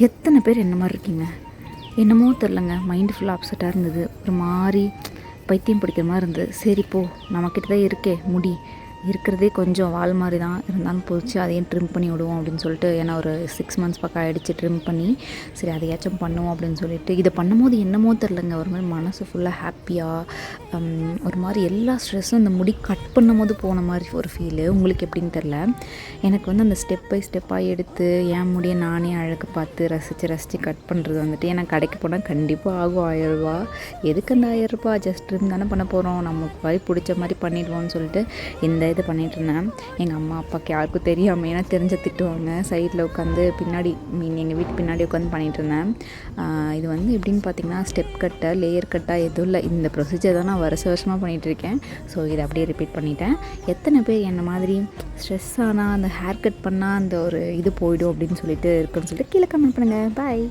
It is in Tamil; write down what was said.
எத்தனை பேர் என்ன மாதிரி இருக்கீங்க? என்னமோ தெரிலங்க, மைண்டு ஃபுல்லாக அப்செட்டாக இருந்தது. ஒரு மாதிரி பைத்தியம் பிடிக்கிற மாதிரி இருந்தது. சரி போ, நம்மக்கிட்ட தான் இருக்கே முடி, இருக்கிறதே கொஞ்சம் வால் மாதிரி தான் இருந்தாலும் போச்சு, அதையும் ட்ரிம் பண்ணி விடுவோம் அப்படின்னு சொல்லிட்டு, ஏன்னா ஒரு 6 மந்த்ஸ் பக்கம் ஆகிடுச்சு ட்ரிம் பண்ணி. சரி அதையாச்சும் பண்ணுவோம் அப்படின்னு சொல்லிட்டு இதை பண்ணும்போது என்னமோ தெரிலங்க, ஒரு மாதிரி மனசு ஃபுல்லாக ஹாப்பியாக, ஒரு மாதிரி எல்லா ஸ்ட்ரெஸ்ஸும் இந்த முடி கட் பண்ணும்போது போன மாதிரி ஒரு ஃபீலு. உங்களுக்கு எப்படின்னு தெரில. எனக்கு வந்து அந்த ஸ்டெப் பை ஸ்டெப்பாக எடுத்து என் முடியை நானே அழகு பார்த்து ரசித்து கட் பண்ணுறது வந்துட்டு, ஏன்னா கடைக்கு போனால் கண்டிப்பாக ஆகும் 1000 ரூபா. எதுக்கு அந்த 1000 ரூபா, ஜஸ்ட் ட்ரிம் தானே பண்ண போகிறோம், நமக்கு மாதிரி பிடிச்ச மாதிரி பண்ணிடுவோம்னு சொல்லிட்டு இந்த இது பண்ணிகிட்ருந்தேன். எங்கள் அம்மா அப்பாவுக்கு யாருக்கும் தெரியாமல், ஏன்னா தெரிஞ்ச திட்டுவாங்க. சைடில் உட்காந்து பின்னாடி எங்கள் வீட்டு பின்னாடி உட்காந்து பண்ணிகிட்ருந்தேன். இது வந்து எப்படின்னு பார்த்தீங்கன்னா, ஸ்டெப் கட்டை லேயர் கட்டாக எதுவும் இல்லை, இந்த ப்ரொசீஜர் தான் நான் வருஷமாக பண்ணிகிட்ருக்கேன். ஸோ இதை அப்படியே ரிப்பீட் பண்ணிட்டேன். எத்தனை பேர் என்ன மாதிரி ஸ்ட்ரெஸ் ஆனால் அந்த ஹேர் கட் பண்ணால் அந்த ஒரு இது போய்டும் அப்படின்னு சொல்லிட்டு இருக்குன்னு சொல்லிட்டு கீழே கமெண்ட் பண்ணுங்கள். பாய்.